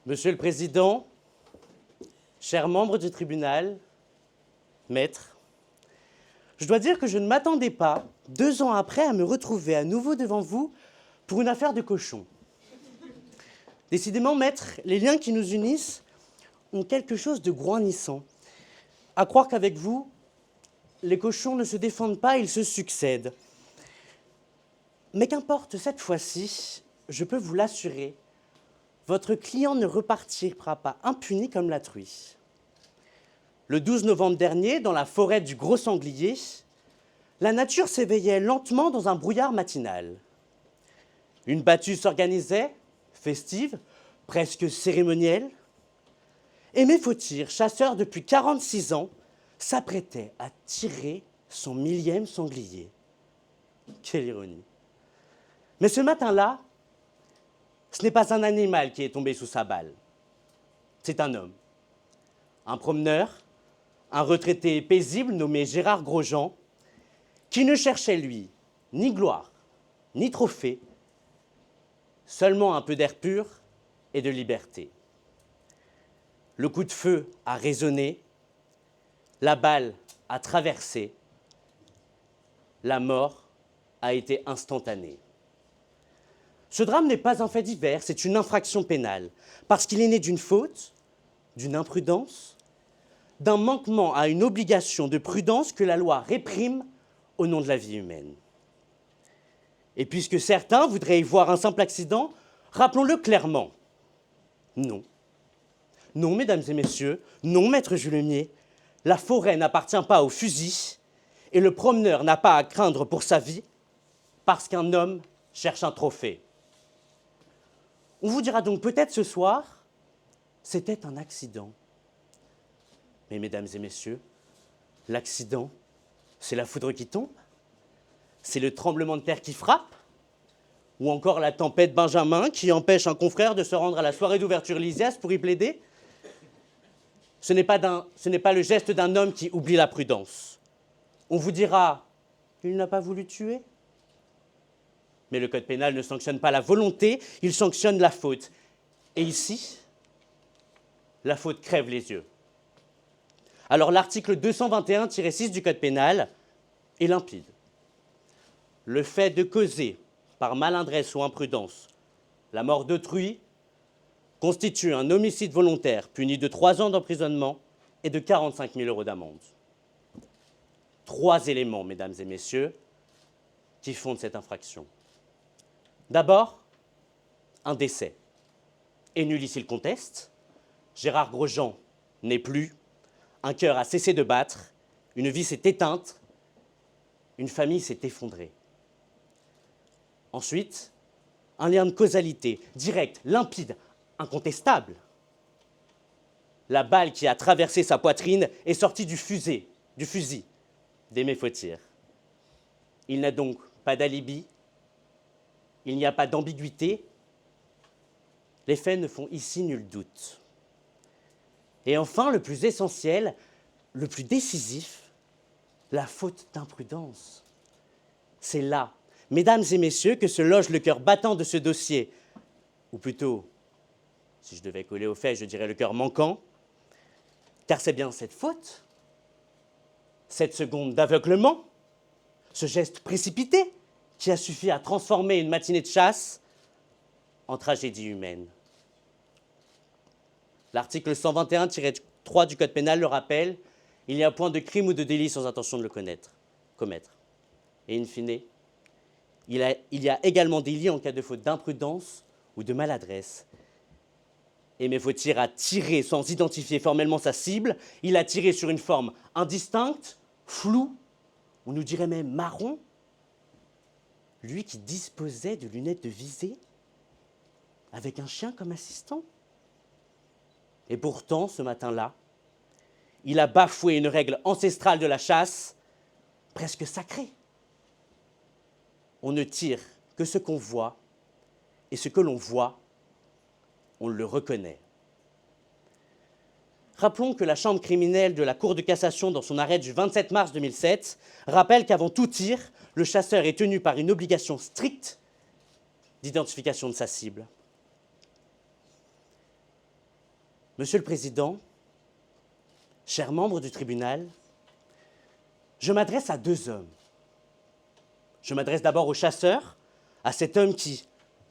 Monsieur le Président, chers membres du tribunal, maître, je dois dire que je ne m'attendais pas, 2 ans après, à me retrouver à nouveau devant vous pour une affaire de cochon. Décidément, maître, les liens qui nous unissent ont quelque chose de grognissant. À croire qu'avec vous, les cochons ne se défendent pas, ils se succèdent. Mais qu'importe, cette fois-ci, je peux vous l'assurer, votre client ne repartira pas impuni comme la truie. Le 12 novembre dernier, dans la forêt du Gros Sanglier, la nature s'éveillait lentement dans un brouillard matinal. Une battue s'organisait, festive, presque cérémonielle. Aimé Fautir, chasseur depuis 46 ans, s'apprêtait à tirer son 1000e sanglier. Quelle ironie. Mais ce matin-là, ce n'est pas un animal qui est tombé sous sa balle. C'est un homme. Un promeneur, un retraité paisible nommé Gérard Grosjean, qui ne cherchait, lui, ni gloire, ni trophée, seulement un peu d'air pur et de liberté. Le coup de feu a résonné, la balle a traversé, la mort a été instantanée. Ce drame n'est pas un fait divers, c'est une infraction pénale, parce qu'il est né d'une faute, d'une imprudence, d'un manquement à une obligation de prudence que la loi réprime au nom de la vie humaine. Et puisque certains voudraient y voir un simple accident, rappelons-le clairement. Non. Non, mesdames et messieurs, non, maître Julemier, la forêt n'appartient pas au fusil et le promeneur n'a pas à craindre pour sa vie parce qu'un homme cherche un trophée. On vous dira donc peut-être ce soir, c'était un accident. Mais mesdames et messieurs, l'accident, c'est la foudre qui tombe? C'est le tremblement de terre qui frappe? Ou encore la tempête Benjamin qui empêche un confrère de se rendre à la soirée d'ouverture Lysias pour y plaider? Ce n'est pas le geste d'un homme qui oublie la prudence. On vous dira, il n'a pas voulu tuer. Mais le code pénal ne sanctionne pas la volonté, il sanctionne la faute. Et ici, la faute crève les yeux. Alors l'article 221-6 du code pénal est limpide. Le fait de causer, par maladresse ou imprudence, la mort d'autrui constitue un homicide volontaire puni de 3 ans d'emprisonnement et de 45 000 € d'amende. 3 éléments, mesdames et messieurs, qui fondent cette infraction. D'abord, un décès. Et nul ici le conteste. Gérard Grosjean n'est plus. Un cœur a cessé de battre. Une vie s'est éteinte. Une famille s'est effondrée. Ensuite, un lien de causalité, direct, limpide, incontestable. La balle qui a traversé sa poitrine est sortie du fusil d'Aimé Fautir. Il n'a donc pas d'alibi, il n'y a pas d'ambiguïté. Les faits ne font ici nul doute. Et enfin, le plus essentiel, le plus décisif, la faute d'imprudence. C'est là, mesdames et messieurs, que se loge le cœur battant de ce dossier, ou plutôt, si je devais coller aux faits, je dirais le cœur manquant, car c'est bien cette faute, cette seconde d'aveuglement, ce geste précipité qui a suffi à transformer une matinée de chasse en tragédie humaine. L'article 121-3 du Code pénal le rappelle, il n'y a point de crime ou de délit sans intention de le commettre. Et in fine, il y a également délit en cas de faute d'imprudence ou de maladresse. Aimé Fautir a tiré sans identifier formellement sa cible, il a tiré sur une forme indistincte, floue, on nous dirait même marron. Lui qui disposait de lunettes de visée, avec un chien comme assistant. Et pourtant, ce matin-là, il a bafoué une règle ancestrale de la chasse, presque sacrée. On ne tire que ce qu'on voit, et ce que l'on voit, on le reconnaît. Rappelons que la chambre criminelle de la Cour de cassation, dans son arrêt du 27 mars 2007, rappelle qu'avant tout tir, le chasseur est tenu par une obligation stricte d'identification de sa cible. Monsieur le Président, chers membres du tribunal, je m'adresse à deux hommes. Je m'adresse d'abord au chasseur, à cet homme qui,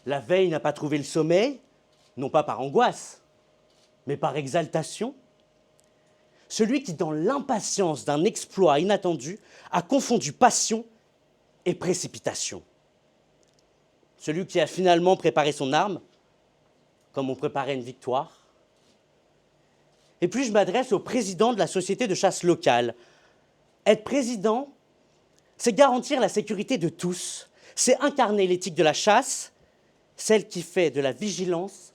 la veille, n'a pas trouvé le sommeil, non pas par angoisse, mais par exaltation. Celui qui, dans l'impatience d'un exploit inattendu, a confondu passion et précipitation. Celui qui a finalement préparé son arme, comme on préparait une victoire. Et puis je m'adresse au président de la société de chasse locale. Être président, c'est garantir la sécurité de tous, c'est incarner l'éthique de la chasse, celle qui fait de la vigilance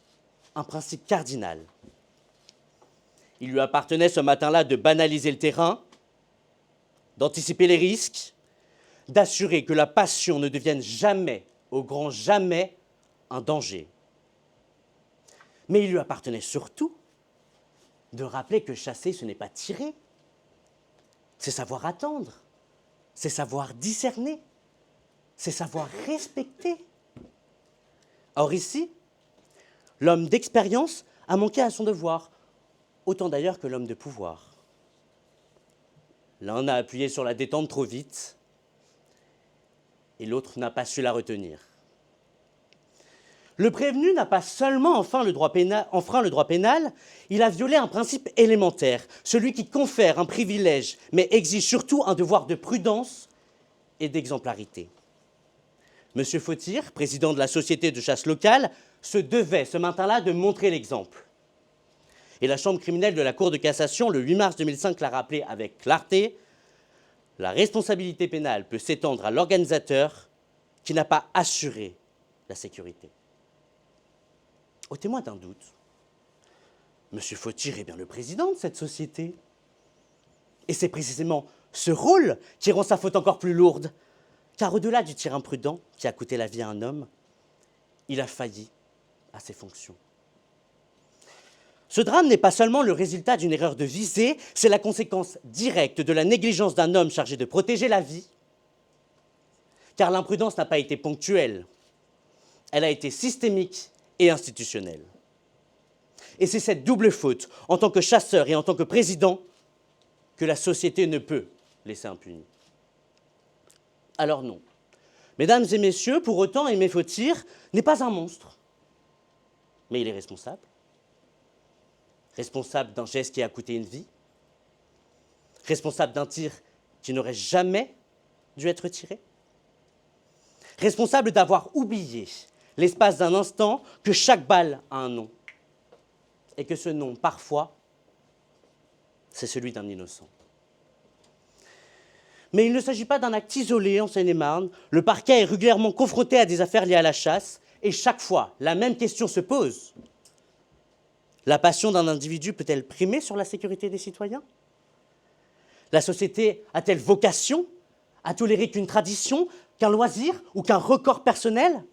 un principe cardinal. Il lui appartenait ce matin-là de banaliser le terrain, d'anticiper les risques, d'assurer que la passion ne devienne jamais, au grand jamais, un danger. Mais il lui appartenait surtout de rappeler que chasser, ce n'est pas tirer. C'est savoir attendre, c'est savoir discerner, c'est savoir respecter. Or ici, l'homme d'expérience a manqué à son devoir, autant d'ailleurs que l'homme de pouvoir. L'un a appuyé sur la détente trop vite, et l'autre n'a pas su la retenir. Le prévenu n'a pas seulement enfreint le droit pénal, il a violé un principe élémentaire, celui qui confère un privilège, mais exige surtout un devoir de prudence et d'exemplarité. Monsieur Fautir, président de la société de chasse locale, se devait ce matin-là de montrer l'exemple. Et la chambre criminelle de la Cour de cassation, le 8 mars 2005, l'a rappelé avec clarté, la responsabilité pénale peut s'étendre à l'organisateur qui n'a pas assuré la sécurité. Au témoin d'un doute, Monsieur Fautir est bien le président de cette société. Et c'est précisément ce rôle qui rend sa faute encore plus lourde. Car au-delà du tir imprudent qui a coûté la vie à un homme, il a failli à ses fonctions. Ce drame n'est pas seulement le résultat d'une erreur de visée, c'est la conséquence directe de la négligence d'un homme chargé de protéger la vie. Car l'imprudence n'a pas été ponctuelle, elle a été systémique et institutionnelle. Et c'est cette double faute, en tant que chasseur et en tant que président, que la société ne peut laisser impunie. Alors non, mesdames et messieurs, pour autant, Aimé Fautir n'est pas un monstre, mais il est responsable. Responsable d'un geste qui a coûté une vie, responsable d'un tir qui n'aurait jamais dû être tiré, responsable d'avoir oublié, l'espace d'un instant, que chaque balle a un nom, et que ce nom, parfois, c'est celui d'un innocent. Mais il ne s'agit pas d'un acte isolé en Seine-et-Marne. Le parquet est régulièrement confronté à des affaires liées à la chasse, et chaque fois, la même question se pose. La passion d'un individu peut-elle primer sur la sécurité des citoyens? La société a-t-elle vocation à tolérer qu'une tradition, qu'un loisir ou qu'un record personnel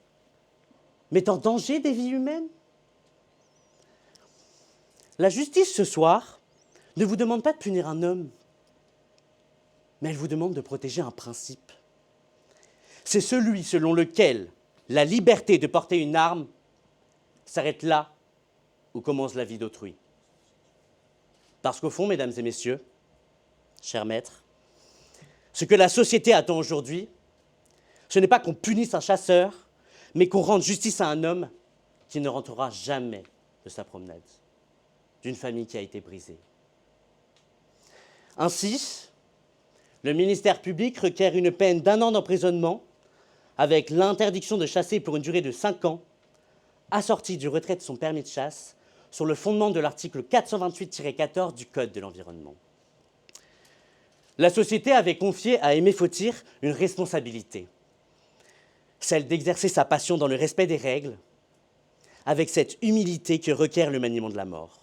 met en danger des vies humaines? La justice, ce soir, ne vous demande pas de punir un homme, mais elle vous demande de protéger un principe. C'est celui selon lequel la liberté de porter une arme s'arrête là où commence la vie d'autrui. Parce qu'au fond, mesdames et messieurs, chers maîtres, ce que la société attend aujourd'hui, ce n'est pas qu'on punisse un chasseur, mais qu'on rende justice à un homme qui ne rentrera jamais de sa promenade, d'une famille qui a été brisée. Ainsi, le ministère public requiert une peine d'1 an d'emprisonnement avec l'interdiction de chasser pour une durée de 5 ans, assortie du retrait de son permis de chasse sur le fondement de l'article 428-14 du Code de l'environnement. La société avait confié à Aimé Fautir une responsabilité, celle d'exercer sa passion dans le respect des règles, avec cette humilité que requiert le maniement de la mort.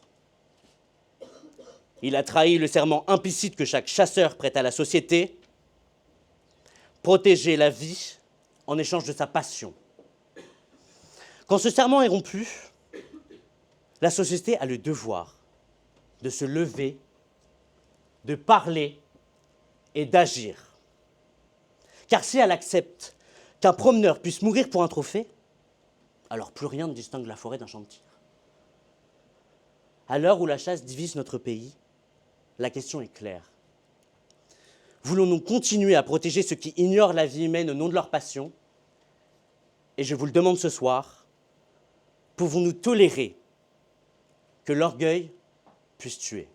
Il a trahi le serment implicite que chaque chasseur prête à la société, protéger la vie en échange de sa passion. Quand ce serment est rompu, la société a le devoir de se lever, de parler et d'agir. Car si elle accepte qu'un promeneur puisse mourir pour un trophée, alors plus rien ne distingue la forêt d'un champ de tir. À l'heure où la chasse divise notre pays, la question est claire. Voulons-nous continuer à protéger ceux qui ignorent la vie humaine au nom de leur passion? Et je vous le demande ce soir, pouvons-nous tolérer que l'orgueil puisse tuer?